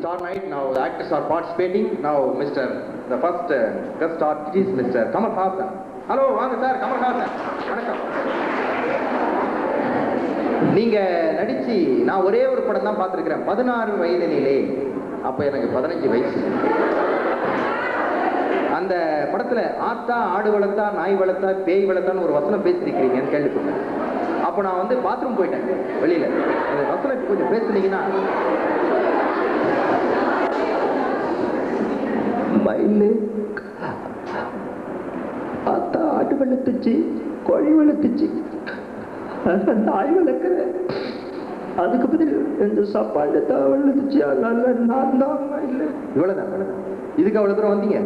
star night. Now the actors are participating. Now the first guest star is Mr. Kamal Haasan. Hello, வாங்க sir, Kamal Haasan. வணக்கம். நீங்க நடிச்சு நான் ஒரே ஒரு படம் தான் பார்த்துருக்கிறேன். 16 வயதினிலே. அப்ப எனக்கு 15 வயசு. அந்த படத்துல ஆத்தா ஆடு வளர்த்தா நாய் வளர்த்தா பேய் வளர்த்தான்னு ஒரு வசனம் பேசிருக்கிறீங்கன்னு கேள்விப்பட்டேன். அப்ப நான் வந்து பாத்ரூம் போயிட்டேன் வெளியில. அந்த வசனம் கொஞ்சம் பேசுனீங்கன்னா. மயிலு ஆத்தா ஆடு வளர்த்துச்சு, கோழி வளர்த்துச்சு, நாய் வளர்க்குறேன். அதுக்கு பதில் எந்த சாப்பாடு தான் வளர்த்துச்சு, அதனால நான் தான் மயிலு. இவ்வளவுதான். இதுக்கு அவ்வளவு தூரம் வந்தீங்க.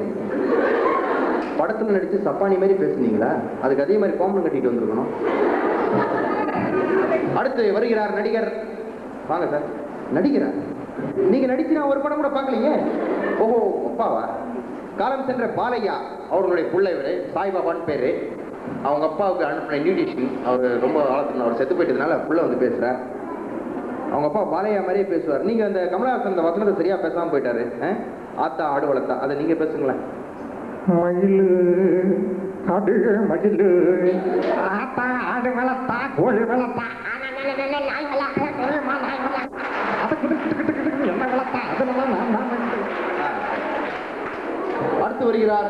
படத்துல நடிச்சு சப்பானி மாதிரி பேசுனீங்களா? அதுக்கு அதே மாதிரி கோம்பளம் கட்டிட்டு வந்திருக்கணும். அடுத்து வருகிறார் நடிகர். வாங்க சார். நடிகரா? நீங்க நடிச்சு நான் ஒரு படம் கூட பார்க்கலையே. ஓஹோ, அப்பாவா? காலம் சென்ற பாலையா அவர்களுடைய பிள்ளைவர் சாய்பாபான்னு பேரு. அவங்க அப்பாவுக்கு அனுப்பின நியூட்ரிஷன். அவர் ரொம்ப காலத்துல அவர் செத்து போயிட்டதுனால புள்ள வந்து பேசுறார். அவங்க அப்பா பாலையா மாதிரியே பேசுவார். நீங்க அந்த கமலஹாசன் அந்த வசனத்தை சரியா பேசாம போயிட்டாரு. ஆத்தா ஆடு வளர்த்தா அதை நீங்க பேசுங்களேன். மயிலு ஆடு மயிலு ஆத்தா ஆடு வளர்த்தா கோழி வளர்த்தா என்ன வளர்த்தா அதனால நான் அடுத்து வருகிறார்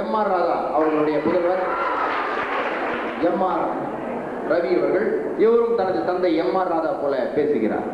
எம்.ஆர். ராதா அவர்களுடைய புதல்வர் எம்.ஆர். ரவி அவர்கள். இவரும் தனது தந்தை எம்.ஆர். ராதா போல பேசுகிறார்.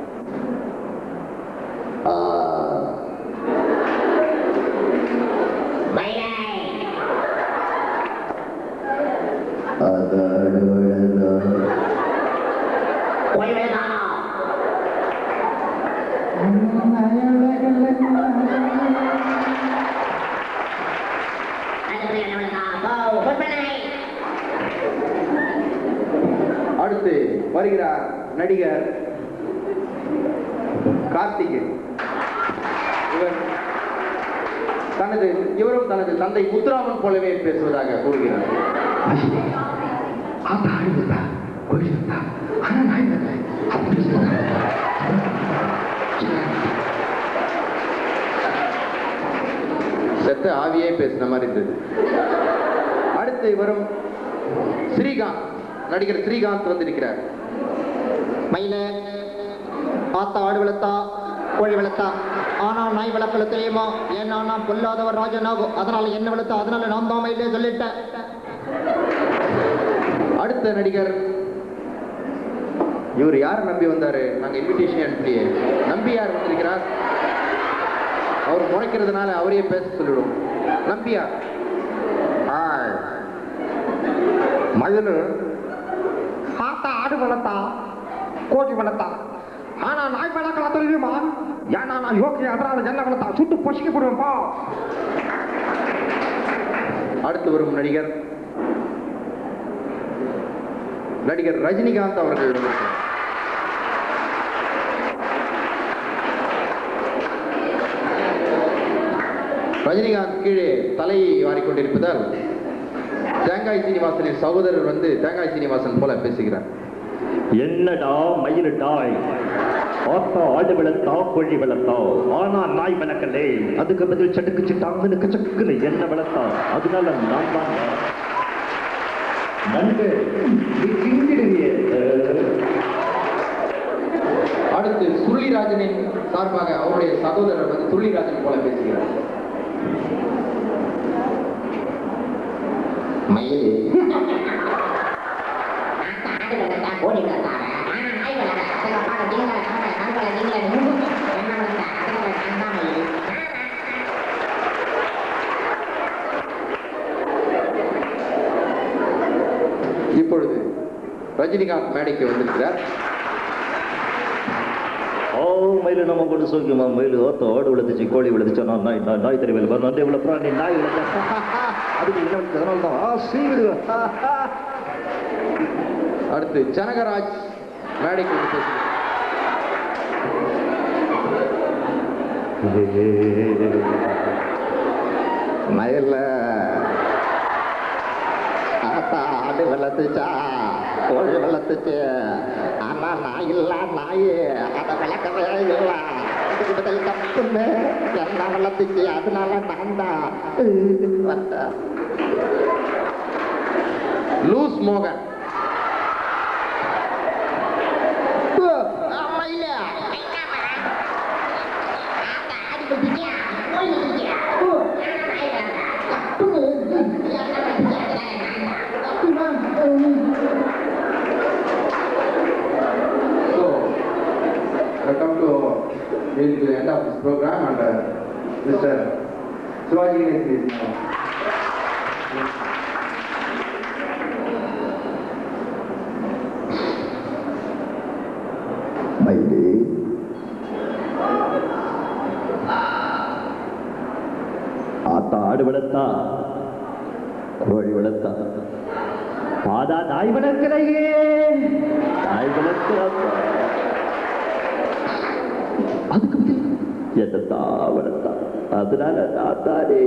அடுத்து வருகிறார் நடிகர் கார்த்திகேயன். இவரும் தனது தந்தை முத்துராமன் போலவே பேசுவதாக கூறுகிறார். செத்த ஆவியே பேசின மாதிரி இருந்தது. அடுத்து இவரும் ஸ்ரீகாந்த். நடிகர் ஸ்ரீகாந்த் வந்திருக்கிறார். மயில ஆத்தா ஆடு வளர்த்தா கோழி வளர்த்தா ஆனா நாய் வளர்க்கல தெரியுமா? ஏன்னா நான் பொல்லாதவர் ராஜனாகும், அதனால என்ன வளர்த்தா, அதனால நான் தான் மயிலே சொல்லிட்டேன். அடுத்த நடிகர் இவர் யாரை நம்பி வந்தாரு? நாங்க இன்விடேஷன் அனுப்பியே. நம்பி யார் வந்திருக்கிறார்? அவர் முறைக்கிறதுனால அவரையே பேச சொல்லிடும். நம்பியார். மயிலு ஆத்தா ஆடு வளர்த்தா கோழி வளர்த்தா ஆனா நாய் வளர்க்கல தெரியுமா? ஏன்னா நான் யோகி, அதனால என்ன வளர்த்தா சுட்டு பொசிக்கப்படுவேன்பா. அடுத்து வரும் நடிகர் ரஜினிகாந்த் அவர்கள். ரஜினிகாந்த் கீழே தலையை வாரிக்கொண்டிருப்பதால் தேங்காய் சீனிவாசனின் சகோதரர் வந்து தேங்காய் சீனிவாசன் போல பேசுகிறார். என்னடா மயிலுடாய், ஆத்தா ஆடு வளர்த்தா கோழி வளர்த்தா ஆனா நாய் வளர்க்கலே, அதுக்கு பதில் சட்டுக்கு சிட்டாங்கன்னு கச்சக்குன்னு என்ன வளர்த்தா, அதனால நான் தான் நன்கு. அடுத்து சுருளிராஜனின் சார்பாக அவருடைய சகோதரர் வந்து சுருளிராஜன் போல பேசுகிறார். இப்பொழுது ரஜினிகாந்த் மேடைக்கு வந்திருக்கிறார். மயிலு நம்ம கொண்டு சொல்லுமா? மயிலு ஆத்தா ஆடு வளர்த்துச்சு கோழி வளர்த்துச்சு நான் நாய் தெரியவில்லை நன்றி வளர்ப்புறா நீ நாய் வளர்த்த அதுக்கு என்ன அதனால தான் சீவிடு. அடுத்து ஜனகராஜ் மேடைக்கு வந்து பேசுகிறார். மயில ஆத்தா ஆடு வளர்த்துச்சா கோழி வளர்த்துச்சு ஆனா நாய் இல்ல நாய் அதை வளர்க்கவே இல்லை. வளர்த்தல் தப்புன்னு என்ன வளர்த்துச்சு அதனால நான் தான் வந்தேன். லூஸ் மோகன். Welcome to the end of this program, and Mr. Shivaji is now. மயிலே ஆத்தா ஆடு வளர்த்தா கோழி வளர்த்தா பாதா நாய் வளர்க்கிறையே நாய் வளர்க்கிறா அதுக்கு என்னத்தா வளர்த்தா அதனால நான் தானே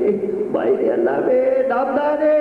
மயிலே எல்லாமே நாம் தானே